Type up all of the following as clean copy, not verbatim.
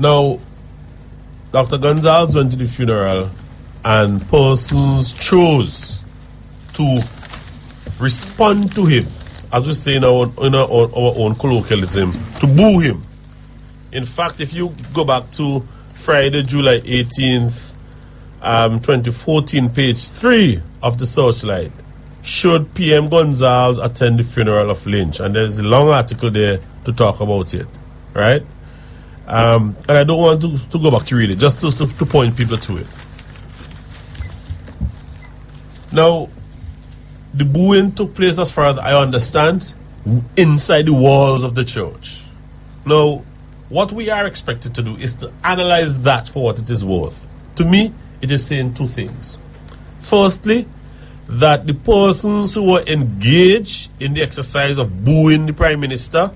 Now, Dr. Gonzalez went to the funeral and persons chose to respond to him, as we say in our own colloquialism, to boo him. In fact, if you go back to Friday, July 18th, 2014, page 3 of the Searchlight, should PM Gonzalez attend the funeral of Lynch? And there's a long article there to talk about it, right? And I don't want to go back to read it, just to point people to it. Now, the booing took place, as far as I understand, inside the walls of the church. Now, what we are expected to do is to analyze that for what it is worth. To me, it is saying two things. Firstly, that the persons who were engaged in the exercise of booing the Prime Minister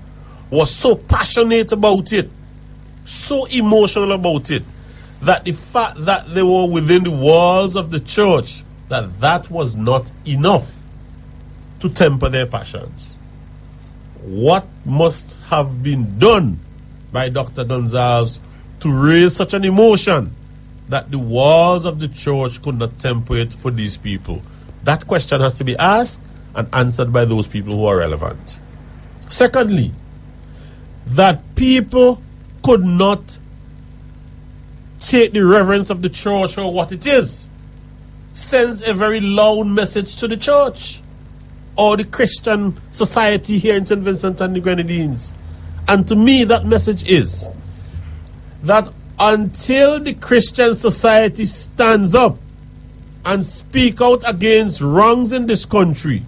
were so passionate about it, so emotional about it, that the fact that they were within the walls of the church, that was not enough to temper their passions. What must have been done by Dr. Gonzalez to raise such an emotion that the walls of the church could not temper it for these people? That question has to be asked and answered by those people who are relevant. Secondly, that people could not take the reverence of the church for what it is sends a very loud message to the church or the Christian society here in St. Vincent and the Grenadines. And to me, that message is that until the Christian society stands up and speak out against wrongs in this country,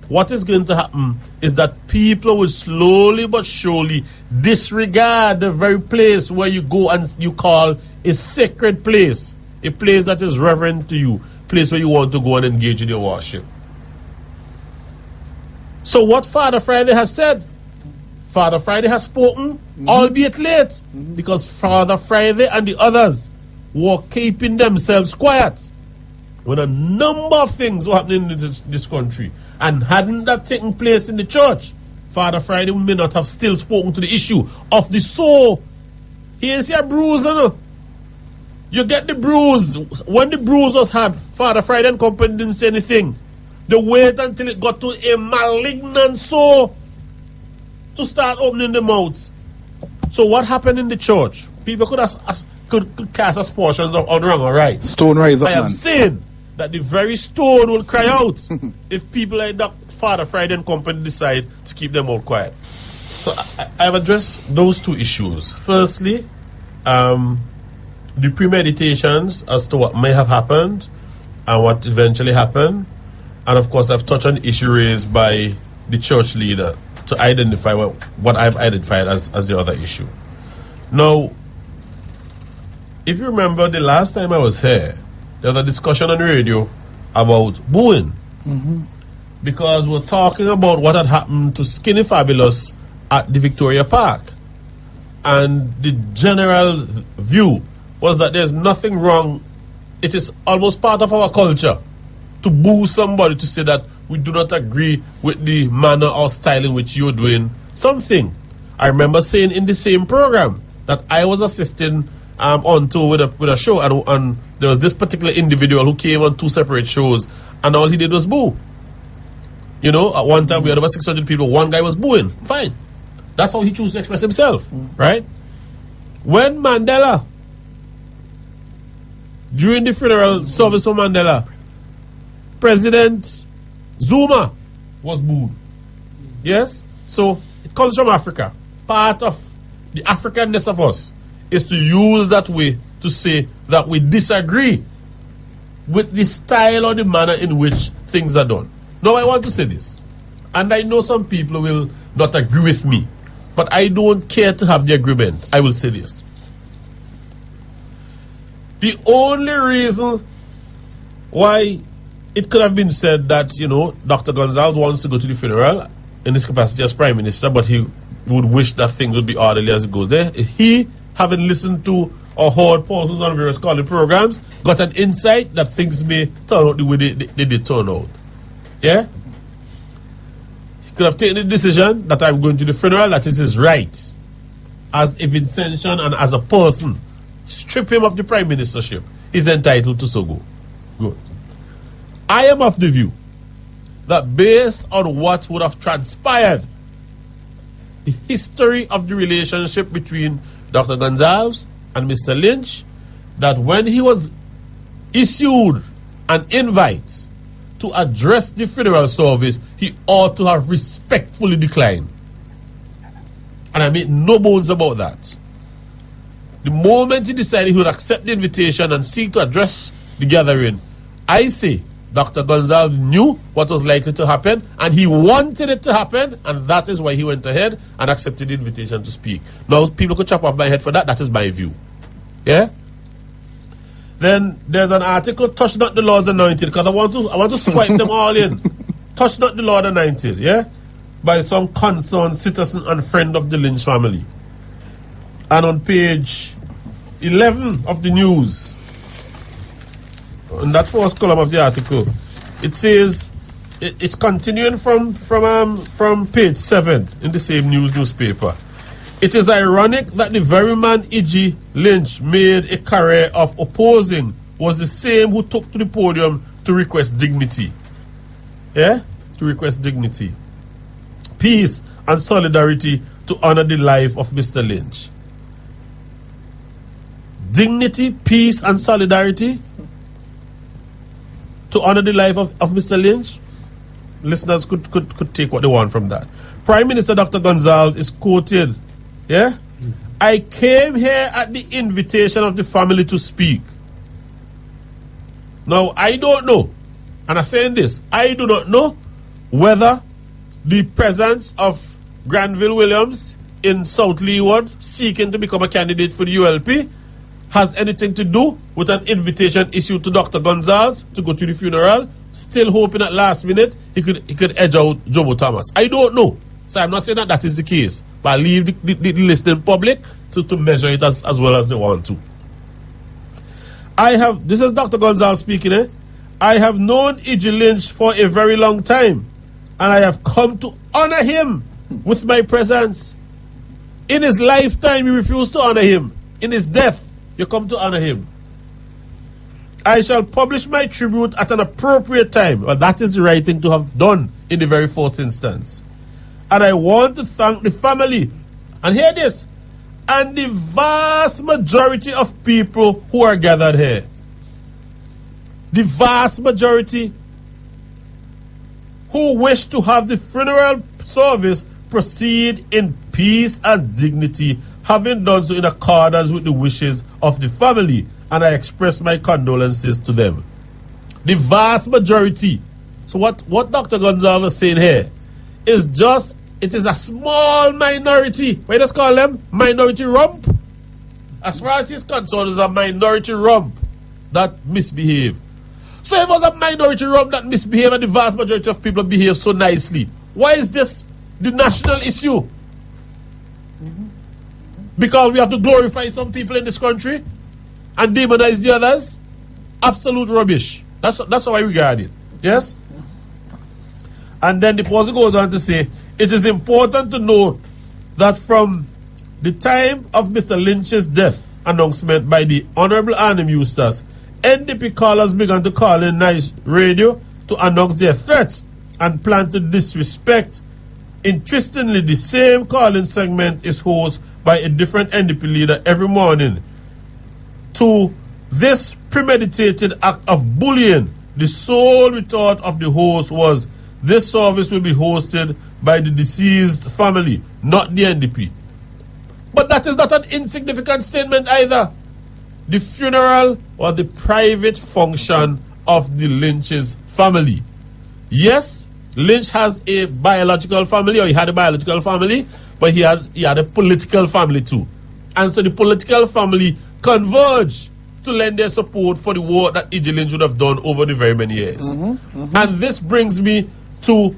what is going to happen is that people will slowly but surely disregard the very place where you go and you call a sacred place, a place that is reverent to you, a place where you want to go and engage in your worship. So what Father Friday has said, Father Friday has spoken, albeit late, because Father Friday and the others were keeping themselves quiet when a number of things were happening in this country. And hadn't that taken place in the church, Father Friday may not have still spoken to the issue of the soul. Here's your bruise, you know. You get the bruise. When the bruise was had, Father Friday and company didn't say anything. They wait until it got to a malignant sore to start opening the mouth. So what happened in the church? People could cast aspersions on wrong or right. Stone rise up, I am saying that the very stone will cry out if people like that Father Friday and company decide to keep them all quiet. So I have addressed those two issues. Firstly, the premeditations as to what may have happened and what eventually happened. And of course, I've touched on the issue raised by the church leader to identify what I've identified as the other issue. Now, if you remember the last time I was here, there was a discussion on the radio about booing. Because we're talking about what had happened to Skinny Fabulous at the Victoria Park. And the general view was that there's nothing wrong. It is almost part of our culture to boo somebody, to say that we do not agree with the manner or style in which you're doing something. I remember saying in the same program that I was assisting on tour with a show, and there was this particular individual who came on two separate shows, and all he did was boo. You know, at one time we had over 600 people, one guy was booing. Fine. That's how he chose to express himself, right? When Mandela, during the funeral service for Mandela, President Zuma was booed. Yes? So it comes from Africa. Part of the Africanness of us is to use that way to say that we disagree with the style or the manner in which things are done. Now I want to say this, and I know some people will not agree with me, but I don't care to have the agreement. I will say this. The only reason why it could have been said that, you know, Dr. Gonzalez wants to go to the funeral in his capacity as Prime Minister, but he would wish that things would be orderly as it goes there. He, having listened to or heard persons on various calling programs, got an insight that things may turn out the way they did turn out. Yeah? He could have taken the decision that I'm going to the funeral, that is his right. as a Vincentian and as a person, strip him of the prime ministership, is entitled to so go. Good. I am of the view that based on what would have transpired, the history of the relationship between Dr. Gonsalves and Mr. Lynch, that when he was issued an invite to address the funeral service, he ought to have respectfully declined. And I make no bones about that. The moment he decided he would accept the invitation and seek to address the gathering, I say Dr. Gonsalves knew what was likely to happen and he wanted it to happen, and that is why he went ahead and accepted the invitation to speak. Now, people could chop off my head for that. That is my view. Yeah? Then there's an article, Touch Not the Lord's Anointed, because I want to swipe them all in. Touch Not the Lord Anointed, yeah? By some concerned citizen and friend of the Lynch family. And on page 11 of the news, in that first column of the article, it says, it's continuing from page 7 in the same newspaper. It is ironic that the very man E.G. Lynch made a career of opposing was the same who took to the podium to request dignity. Yeah? To request dignity, peace and solidarity to honor the life of Mr. Lynch. Dignity, peace and solidarity to honor the life of Mr. Lynch. Listeners could take what they want from that. Prime Minister Dr. Gonsalves is quoted, yeah? I came here at the invitation of the family to speak. Now, I don't know, and I'm saying this, I do not know whether the presence of Granville Williams in South Leeward seeking to become a candidate for the ULP has anything to do with an invitation issued to Dr. Gonsalves to go to the funeral, still hoping at last minute he could edge out Jomo Thomas. I don't know. So I'm not saying that is the case, but I leave the listening public to measure it as well as they want to. This is Dr. Gonsalves speaking, I have known E.G. Lynch for a very long time, and I have come to honor him with my presence. In his lifetime, you refused to honor him. In his death, you come to honor him. I shall publish my tribute at an appropriate time. Well, that is the right thing to have done in the very first instance. And I want to thank the family, and hear this, and the vast majority of people who are gathered here. The vast majority who wish to have the funeral service proceed in peace and dignity, having done so in accordance with the wishes of the family, and I express my condolences to them. The vast majority. So what Dr. Gonsalves is saying here is just, it is a small minority. What do you just call them? Minority rump. As far as he's concerned, it's a minority rump that misbehave. So it was a minority rump that misbehave and the vast majority of people behave so nicely. Why is this the national issue? Because we have to glorify some people in this country and demonize the others? Absolute rubbish. That's how I regard it. Yes? And then the person goes on to say, it is important to note that from the time of Mr. Lynch's death announcement by the Honorable Arnim Eustace, NDP callers began to call in Nice Radio to announce their threats and plan to disrespect. Interestingly, the same calling segment is hosted by a different NDP leader every morning. To this premeditated act of bullying, the sole retort of the host was, this service will be hosted by the deceased family, not the NDP. But that is not an insignificant statement either. The funeral was the private function of the Lynch's family. Yes, Lynch has a biological family, or he had a biological family, but he had a political family too. And so the political family converged to lend their support for the work that E.G. Lynch would have done over the very many years. And this brings me to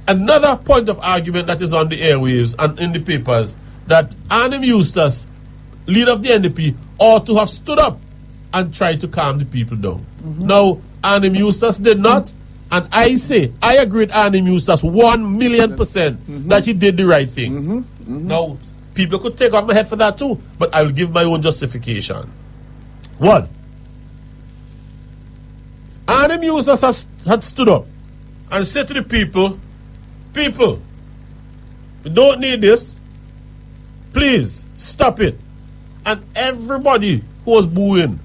another point of argument that is on the airwaves and in the papers, that Arnim Eustace, leader of the NDP, ought to have stood up and tried to calm the people down. Now, Arnim Eustace did not, and I say, I agree with Arnim Eustace 1,000,000% that he did the right thing. Now, people could take off my head for that too, but I will give my own justification. One, Arnhem users had stood up and said to the people, we don't need this. Please stop it. And everybody who was booing